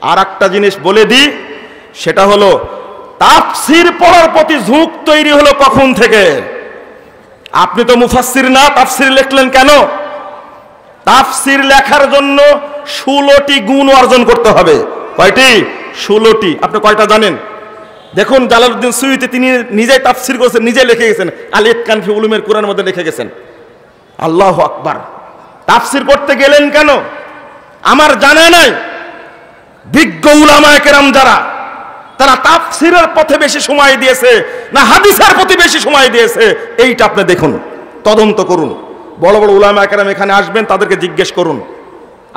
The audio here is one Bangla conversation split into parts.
আর একটা জিনিস বলে দিই, সেটা হলো তাফসির পড়ার প্রতি ঝোঁক তৈরি হলো কখন থেকে? আপনি তো মুফাসসির না, তাফসির লিখলেন কেন? তাফসির লেখার জন্য 16টি গুণ অর্জন করতে হবে। কয়টি? 16টি। আপনি কয়টা জানেন? দেখুন, জালালউদ্দিন সুয়ুতী তিনি নিজেই তাফসির করেছেন, নিজে লিখে গেছেন, আল ইতকান ফি উলুমের কুরআনের মধ্যে লিখে গেছেন। আল্লাহু আকবার। তাফসির করতে গেলেন কেন? আমার জানা নাই বিজ্ঞ উলামায়ে কেরাম যারা, তারা তাফসিরের পথে বেশি সময় দিয়েছে না হাদিসের প্রতি বেশি সময় দিয়েছে, এইটা আপনি দেখুন, তদন্ত করুন। বড় বড় উলামায়ে কেরাম এখানে আসবেন, তাদেরকে জিজ্ঞেস করুন।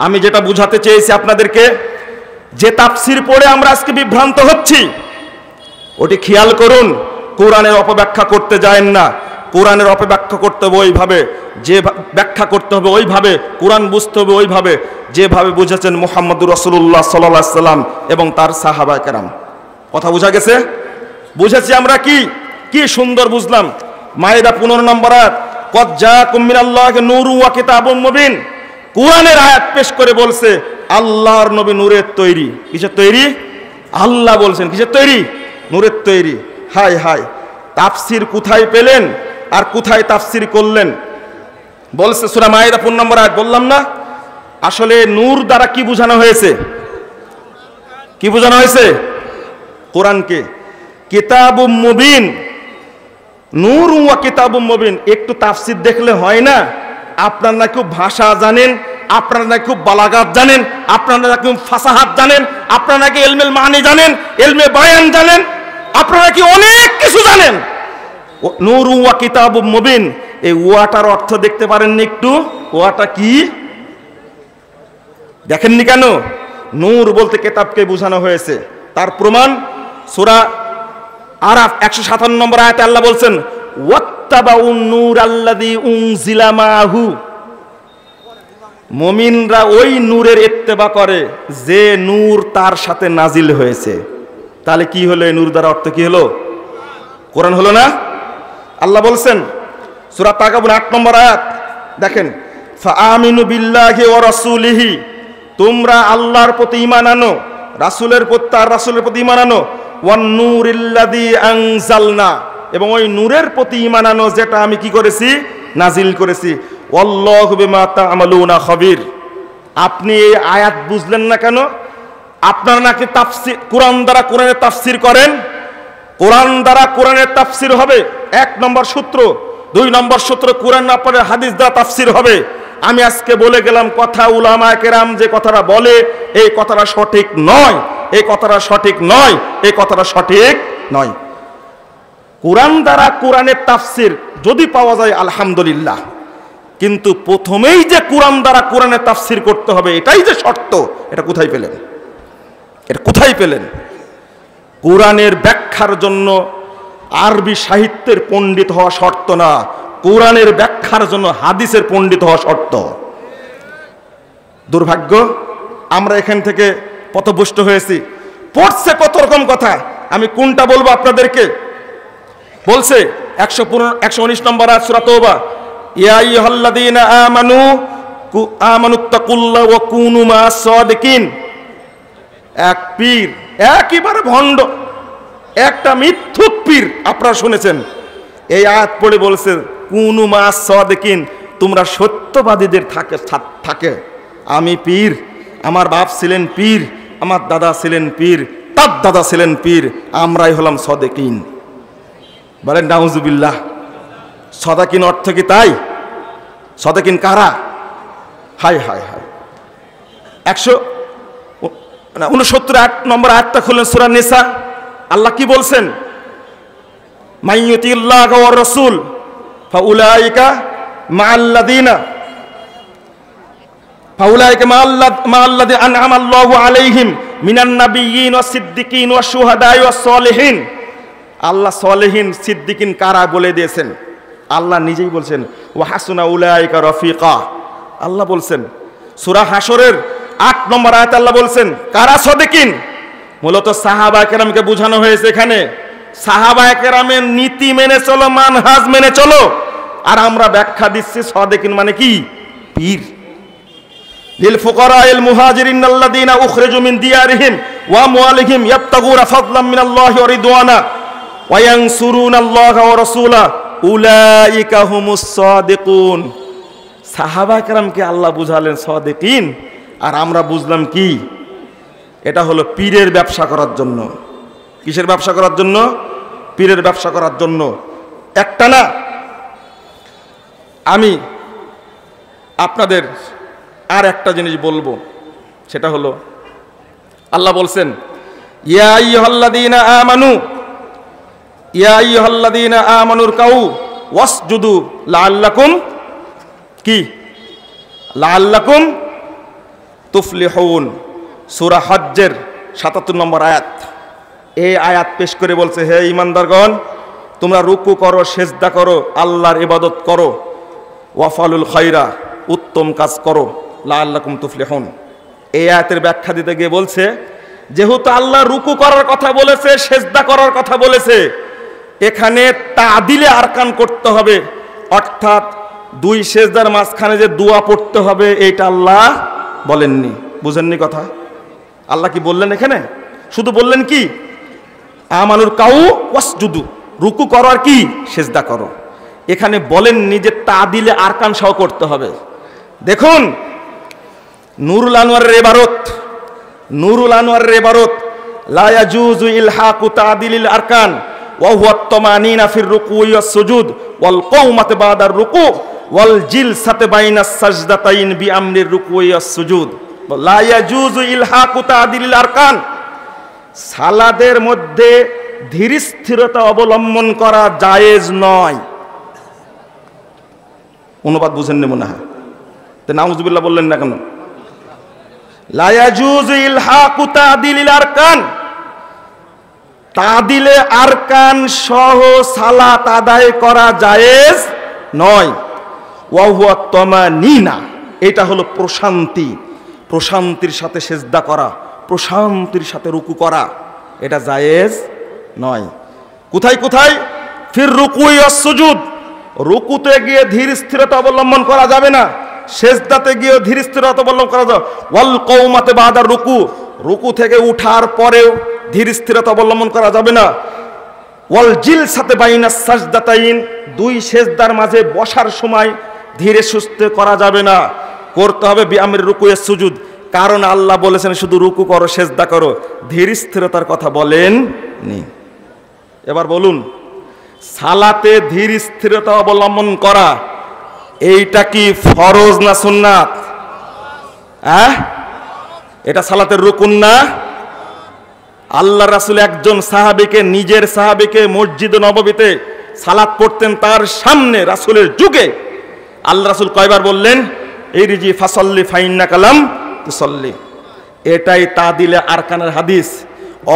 আমি যেটা বুঝাতে চেয়েছি আপনাদেরকে, যে তাফসির পড়ে আমরা আজকে বিভ্রান্ত হচ্ছি, ওটি খেয়াল করুন। কোরআনের অপব্যাখ্যা করতে যায়েন না। কোরআনের অপব্যাখ্যা করতে হবে ওইভাবে, যে ব্যাখ্যা করতে হবে ওইভাবে, কোরআন বুঝতে হবে ওইভাবে যেভাবে বুঝেছেন মুহাম্মদুর রাসূলুল্লাহ সাল্লাল্লাহু আলাইহি সাল্লাম এবং তার সাহাবায়ে কেরাম। কথা বোঝা গেছে? বুঝেছি আমরা? কি সুন্দর বুঝলাম। মায়েদা 15 নম্বর আয়াত, কদ জাআকুম মিনাল্লাহি নূরুন ওয়া কিতাবুম মুবিন। কোরআনের আয়াত পেশ করে বলছে আল্লাহর নবী নূরের তৈরি। কিসের তৈরি? আল্লাহ বলছেন কিসের তৈরি? নূরের তৈরি। হায় হায়, তাফসির কোথায় পেলেন আর কোথায় তাফসির করলেন? বলছে সূরা মায়েদা 15 নম্বর আয়াত, বললাম না? আসলে নূর দ্বারা কি বোঝানো হয়েছে? কি বোঝানো হয়েছে? কোরআনকে। কিতাবুম মুবিন, নূর ওয়া কিতাবুম মুবিন। একটু তাফসির দেখলে হয় না? আপনারা না খুব ভাষা জানেন, আপনারা না খুব বালাগাত জানেন, আপনারা না খুব ফাসাহাত জানেন, আপনারা নাকি ইলমুল মানি জানেন, ইলমে বায়ান জানেন, আপনারা কি অনেক কিছু জানেন। নূর ওয়া কিতাবুম মুবিন, এই ওয়াটার অর্থ দেখতে পারেননি একটু? ওয়াটা কি দেখেননি কেন? নূর বলতে কিতাবকে বোঝানো হয়েছে। তার প্রমাণ সূরা আরাফ 157 নম্বর আয়াতে আল্লাহ বলছেন ওয়াত্তাবাউন নূর আল্লাযী উনজিলা মাহু। মুমিনরা ওই নূরের ইত্তেবা করে যে নূর তার সাথে নাজিল হয়েছে। তাহলে কি হলো? এই নূর দ্বারা অর্থ কি হলো? কোরআন হলো না? আল্লাহ বলছেন সূরা তাগাবুন 8 নম্বর আয়াত, দেখেন, ফাআমিনু বিল্লাহি ওয়া রাসূলিহি, তোমরা আল্লাহর প্রতি ঈমান আনো, রাসূলের প্রতি, তার রাসূলের প্রতি ঈমান আনো, ওয়ান নূরিল্লাযী আনজালনা, এবং ওই নূরের প্রতি ঈমান আনো যেটা আমি কি করেছি? নাজিল করেছি। ওয়াল্লাহু বিমা তা'মালুনা খাবীর। আপনি এই আয়াত বুঝলেন না কেন? আপনারা নাকি তাফসীর, কোরআন দ্বারা কোরআনের তাফসীর করেন। কোরআন দ্বারা কোরআনের তাফসীর হবে 1 নম্বর সূত্র। 2 নম্বর সূত্র, কোরআন না পড়ে হাদিস দ্বারা তাফসীর হবে। আমি আজকে বলে গেলাম কথা, উলামায়ে কেরাম যে কথাটা বলে এই কথাটা সঠিক নয়, এই কথাটা সঠিক নয়, এই কথাটা সঠিক নয়। কোরআন দ্বারা কোরআনের তাফসীর যদি পাওয়া যায় আলহামদুলিল্লাহ, কিন্তু প্রথমেই যে কোরআন দ্বারা কোরআনের তাফসীর করতে হবে এটাই যে শর্ত, এটা কোথায় পেলেন? এটা কোথায় পেলেন? কোরআনের ব্যাখ্যার জন্য আরবি সাহিত্যের পণ্ডিত হওয়া শর্ত না, কোরআনের ব্যাখ্যার জন্য হাদিসের পণ্ডিত হওয়া শর্ত। দুর্ভাগ্য, আমরা এখান থেকে পথভ্রষ্ট হয়েছি। পড়ছে কত রকম কথা, আমি কোনটা বলবো আপনাদেরকে? বলছে 119 নম্বর আয়াত সূরা তাওবা, ইয়া আইয়ুহাল্লাযীনা আমানুত্তাকুল্লাহ ওয়া কুনু মা'আস সাদিকিন। এক পীর, একেবারে ভণ্ড, একটা মিথ্যুক পীর, আপনারা শুনেছেন, এই আয়াত পড়ে বলছে কুনু মা'আস সাদিকিন, তোমরা সত্যবাদীদের থাকে। আমি পীর, আমার বাপ ছিলেন পীর, আমার দাদা ছিলেন পীর, তার দাদা ছিলেন পীর, আমরাই হলাম সাদিকিন। বলেন নাউজুবিল্লাহ। সাদিকিন অর্থ কি তাই? সাদিকিন কারা? হায় হায় হায়। 169 নম্বর আয়াতটা খুললেন সূরা নিসা। আল্লাহ কি বলছেন? মাইয়ুতিল্লাহ ওয়া রাসূল ফাউলাইকা মা'আল্লাযিনা আন'আমা আল্লাহু আলাইহিম মিনান নাবিয়্যিন ওয়াস সিদ্দিকিন ওয়াশ শুহাদা'i ওয়াস সালিহিন। আল্লাহ সালেহিন সিদ্দিকিন কারা বলে দিয়েছেন। আল্লাহ নিজেই বলছেন ওয়া হাসুনা উলাইকা রফিকা। আল্লাহ বলছেন সূরা হাশরের 8 নম্বর আয়াতে আল্লাহ বলছেন কারা সাদিকিন? মূলত সাহাবায়ে কেরামকে বোঝানো হয়েছে এখানে। সাহাবায়ে কেরামের নীতি মেনে চলো, মানহাজ মেনে চলো। আর আমরা ব্যাখ্যা দিচ্ছি সাদিকিন মানে কি? পীর। লিল ফুকারাইল মুহাজিরিন আল্লাযীনা উখরিজু মিন দিয়ারিহিম ওয়া আমওয়ালিহিম ইয়াবতাগুনা ফাদলাম মিনাল্লাহি ওয়া রিদওয়ানা ওয়া ইয়ানসুরুনাল্লাহা ওয়া রাসূলাহু উলাইকা হুমুস সাদিকুন। সাহাবা কেরামকে আল্লাহ বুঝালেন সাদিকিন, আর আমরা বুঝলাম কি? এটা হলো পীরের ব্যবসা করার জন্য। কিসের ব্যবসা করার জন্য? পীরের ব্যবসা করার জন্য। একটা না, আমি আপনাদের আর একটা জিনিস বলবো, সেটা হলো আল্লাহ বলছেন ইয়া আইয়ুহাল্লাযীনা আমানু, ইয়া আইয়ুহাল্লাযীনা আমানুর কাউ ওয়াসজুদু লাআল্লাকুম কি? লাআল্লাকুম তুফলিহুন। সূরা হজ্জের ৭৭ নম্বর আয়াত। এই আয়াত পেশ করে বলছে, হে ঈমানদারগণ, তোমরা রুকু করো, সেজদা করো, আল্লাহর ইবাদত করো, ওয়াফালুল খায়রা, উত্তম কাজ করো, লাআল্লাকুম তুফলিহুন। এই আয়াতের ব্যাখ্যা দিতে গিয়ে বলছে, যেহেতু আল্লাহ রুকু করার কথা বলেছে, সেজদা করার কথা বলেছে, এখানে তাদিলে আরকান করতে হবে, অর্থাৎ দুই সেজদার মাঝখানে যে দোয়া পড়তে হবে, এইটা আল্লাহ বলেননি। বুঝেননি কথা? আল্লাহ কি বললেন এখানে? শুধু বললেন কি আমানুর কাউ ওয়াসজুদু, রুকু করো আর কি সেজদা করো। এখানে বলেননি যে তাদিলে আরকান সহ করতে হবে। দেখুন নুরুল আনোয়ারের ইবারত, নুরুল আনোয়ারের ইবারত, লা ইয়াজুজু ইলহাকু তাদিলিল আরকান ওয়া হুয়া আত-তামানিনা ফির রুকুই ওয়াস সুজুদ ওয়াল কওমাতু বাদার রুকু ওয়াল জিলসাতু বাইনাস সাজদাতাইন বিআমরির রুকুই ওয়াস সুজুদ। লা ইয়াজুজু ইলহাকু তাদিলিল আরকান, সালাদের মধ্যে ধীর স্থিরতা অবলম্বন করা জায়েজ নয়। অনুবাদ বুঝেননি মনে হয়, তো নাউজুবিল্লাহ বললেন না কেন? লা ইয়াজুজু ইলহাকু তাদিলিল আরকান, তাদিলে আরকান সহ সালাত আদায় করা জায়েজ নয়। ওয়া হুয়া তামানিনা, এটা হলো প্রশান্তি, প্রশান্তির সাথে সেজদা করা, প্রশান্তির সাথে রুকু করা, এটা জায়েজ নয়। কোথায় কোথায়? ফির রুকুই ওয়াস সুজুদ, রুকুতে গিয়ে ধীর স্থিরতা অবলম্বন করা যাবে না, সেজদাতে গিয়ে ধীর স্থিরতা অবলম্বন করা যাবে। ওয়াল কওমাতে বাদার রুকু, রুকু থেকে উঠার পরেও ধীর স্থিরতা অবলম্বন করা যাবে না। ওয়াল জিলসাতে বাইনাস সাজদাতাইন, দুই সেজদার মাঝে বসার সময় ধীরে সুস্থে করা যাবে না, করতে হবে বিআমরির রুকুই ওয়াস সুজুদ। কারণ আল্লাহ বলেছেন শুধু রুকু করো, সেজদা করো, ধীর স্থিরতার কথা বলেন নি। এবার বলুন, সালাতে ধীর স্থিরতা অবলম্বন করা এইটা কি ফরজ না সুন্নাত? এটা সালাতের রুকুন না? আল্লাহ রাসূল একজন সাহাবীকে, নিজের সাহাবীকে মসজিদে নববীতে সালাত পড়তেন তার সামনে, রাসূলের যুগে আল্লাহ রাসূল কয়বার বললেন ইরজি ফাসাল্লি ফাইন্নাকা লাম তুসাল্লি। এটাই তাদিলে আরকানের হাদিস।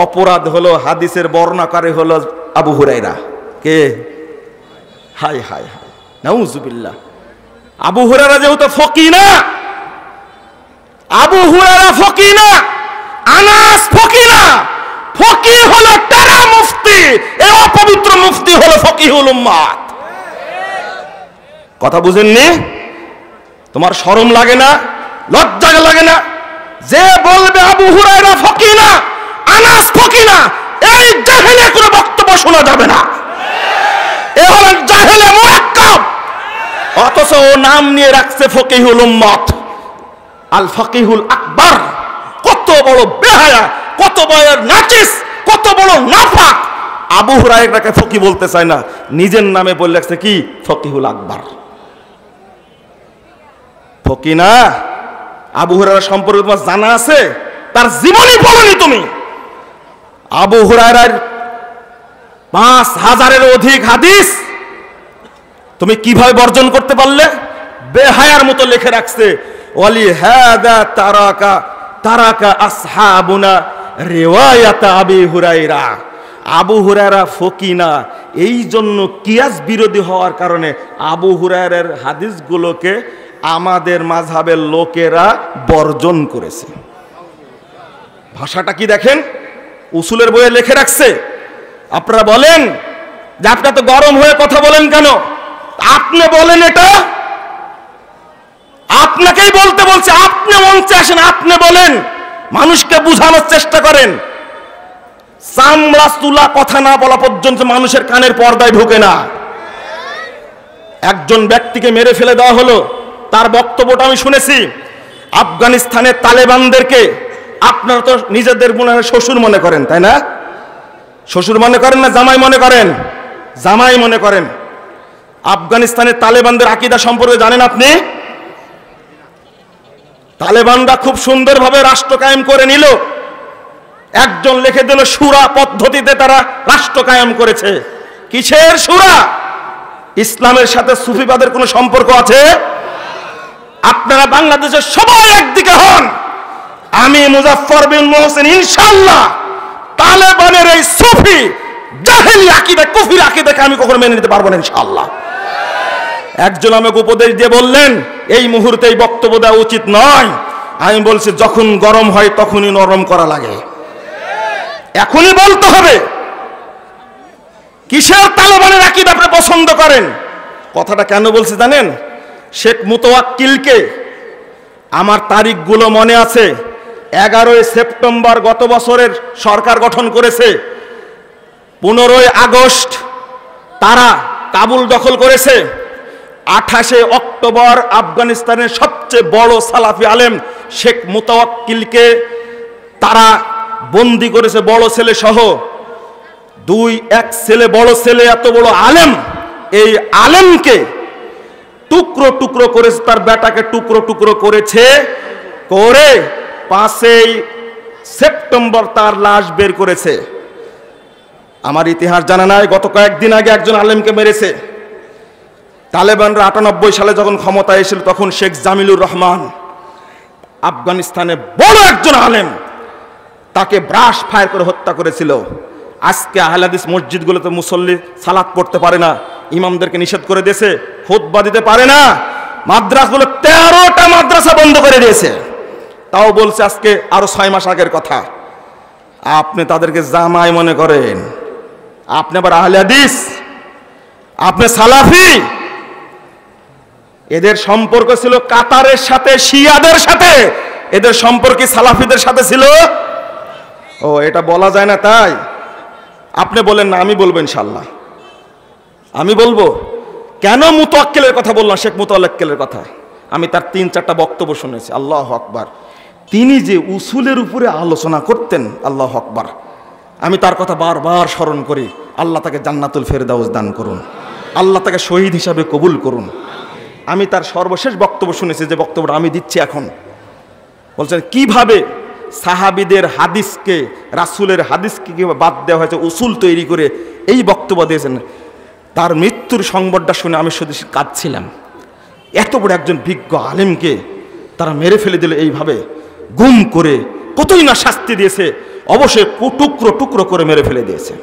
অপরাধ হলো হাদিসের বর্ণনাকারী হলো আবু হুরায়রা। কে? হাই হাই হাই, নাউজুবিল্লাহ। আবু হুরায়রা যেহেতু ফকি না, আবু হুরায়রা ফকি না, আনাস ফকি না, ফকি হলো তারা মুফতি, এই অপবিত্র মুফতি হলো ফকিহুল উম্মাত। কথা বুঝেননি? তোমার শরম লাগে না? লজ্জা লাগে না? যে বলবে আবু হুরায়রা ফকি না, আনাস ফকি না, এই জাহেলে কোনো বক্তব্য শোনা যাবে না। এ হলেন জাহেলে মুরাক্কাব, অথচ ও নাম নিয়ে রাখছে ফকিহুল উম্মাত, আল ফকিহুল আকবার। কত বড় বেহায়া, কত বড় নাচিস, কত বড় নাফাক। আবু হুরায়রাকে ফকি বলতে চায় না, নিজের নামে বলে রাখছে কি ফকিহুল আকবার। ফকি না? আবু হুরায়রা সম্পর্কে তোমার জানা আছে? তার জীবনী পড়নি তুমি। আবু হুরায়রার 5000-এর অধিক হাদিস তুমি কিভাবে বর্জন করতে পারলে? বেহায়ার মতো লিখে রাখছে, ওয়ালি হাদা তারাকা আসহাবুনা রিওয়ায়াত আবি হুরায়রা। আবু হুরায়রা ফকি না, এই জন্য কিয়াস বিরোধী হওয়ার কারণে আবু হুরায়রার হাদিসগুলোকে আমাদের মাযহাবের লোকেরা বর্জন করেছে। ভাষাটা কি দেখেন, উসুলের বইয়ে লিখে রাখছে। আপনারা বলেন যে আপনি তো গরম হয়ে কথা বলেন কেন? আপনি বলেন এটা, আপনাকে আপনাকেই বলতে বলছে, আপনি মঞ্চে আসেন, আপনি বলেন, মানুষকে বুঝানোর চেষ্টা করেন। চামড়া তুলা কথা না বলা পর্যন্ত মানুষের কানের পর্দায় ঢোকে না। একজন ব্যক্তিকে মেরে ফেলে দেওয়া হলো, তার বক্তব্যটা আমি শুনেছি। আফগানিস্তানের তালেবানদেরকে আপনারা তো নিজেদের মনে হয় শ্বশুর মনে করেন, তাই না? শ্বশুর মনে করেন না জামাই মনে করেন? জামাই মনে করেন। আফগানিস্তানের তালেবানদের আকীদা সম্পর্কে জানেন আপনি? তালেবানরা খুব সুন্দরভাবে রাষ্ট্র কায়েম করে নিল। একজন লিখে দিল শুরা পদ্ধতিতে তারা রাষ্ট্র কায়েম করেছে। কিসের শুরা? ইসলামের সাথে সুফিবাদের কোনো সম্পর্ক আছে? আপনারা বাংলাদেশের সবাই একদিকে হন, আমি মুজাফফর বিন মোহসেন ইনশাআল্লাহ তালেবানের এই সুফি জাহেলি আকীদা কুফরি আকীদাকে আমি কখনো মেনে নিতে পারবো না ইনশাআল্লাহ। একজন আমাকে উপদেশ দিয়ে বললেন, এই মুহূর্তে এই বক্তব্য দেওয়া উচিত নয়। আমি বলছি, যখন গরম হয় তখনই নরম করা লাগে, এখনই বলতে হবে। কিসের তালেবানের আকীদা আপনি পছন্দ করেন? কথাটা কেন বলছি জানেন? শেখ মুতাওয়াক্কিলকে, আমার তারিখগুলো মনে আছে, 11 সেপ্টেম্বর গত বছরের সরকার গঠন করেছে, 15 আগস্ট তারা কাবুল দখল করেছে, 28 অক্টোবর আফগানিস্তানের সবচেয়ে বড় সালাফি আলেম শেখ মুতাওয়াক্কিলকে তারা বন্দি করেছে, বড় ছেলে সহ। এক ছেলে, বড় ছেলে, এত বড় আলেম, এই আলেমকে টুকরো টুকরো করেছে, তার বেটাকে টুকরো টুকরো করেছে, করে 5 সেপ্টেম্বর তার লাশ বের করেছে। আমার ইতিহাস জানা নাই, গত কয়েকদিন আগে একজন আলেমকে মেরেছে। তালেবানরা 98 সালে যখন ক্ষমতায় এসেছিল, তখন শেখ জামিলুর রহমান, আফগানিস্তানে বড় একজন আলেম, তাকে ব্রাশ ফায়ার করে হত্যা করেছিল। আজকে আহলে হাদিস মসজিদগুলোতে মুসল্লি সালাত পড়তে পারে না, ইমামদেরকে নিষেধ করে দিয়েছে, খুতবা দিতে পারে না। মাদ্রাসাগুলো 13টা মাদ্রাসা বন্ধ করে দিয়েছে। তাও বলছে আজকে আরো 6 মাস আগের কথা। আপনি তাদেরকে জামাই মনে করেন? আপনি আবার আহলে হাদিস, আপনি সালাফি। এদের সম্পর্ক ছিল কাতারের সাথে, শিয়াদের সাথে। এদের সম্পর্ক সালাফিদের সাথে ছিল। ও, এটা বলা যায় না তাই? আপনি বলেন না, আমি বলবো ইনশাআল্লাহ। আমি বলবো কেন মুতাওয়াক্কিলের কথা বললাম, শেখ মুতাওয়াক্কিলের কথা। আমি তার 3-4টা বক্তব্য শুনেছি, আল্লাহু আকবার। তিনি যে উসুলের উপরে আলোচনা করতেন, আল্লাহু আকবার। আমি তার কথা বারবার স্মরণ করি। আল্লাহ তাকে জান্নাতুল ফেরদাউস দান করুন, আল্লাহ তাকে শহীদ হিসাবে কবুল করুন। আমি তার সর্বশেষ বক্তব্য শুনেছি, যে বক্তব্যটা আমি দিচ্ছি এখন। বলছেন কিভাবে সাহাবীদের হাদিসকে, রাসূলের হাদিসকে কিভাবে বাদ দেওয়া হয়েছে উসুল তৈরি করে, এই বক্তব্য দিয়েছেন। তার মৃত্যুর সংবাদটা শুনে আমি শুধু কাঁদছিলাম। এত বড় একজন বিজ্ঞ আলেমকে তারা মেরে ফেলে দিল এইভাবে, গুম করে, কতই না শাস্তি দিয়েছে, অবশ্যই টুকরো টুকরো করে মেরে ফেলে দিয়েছে।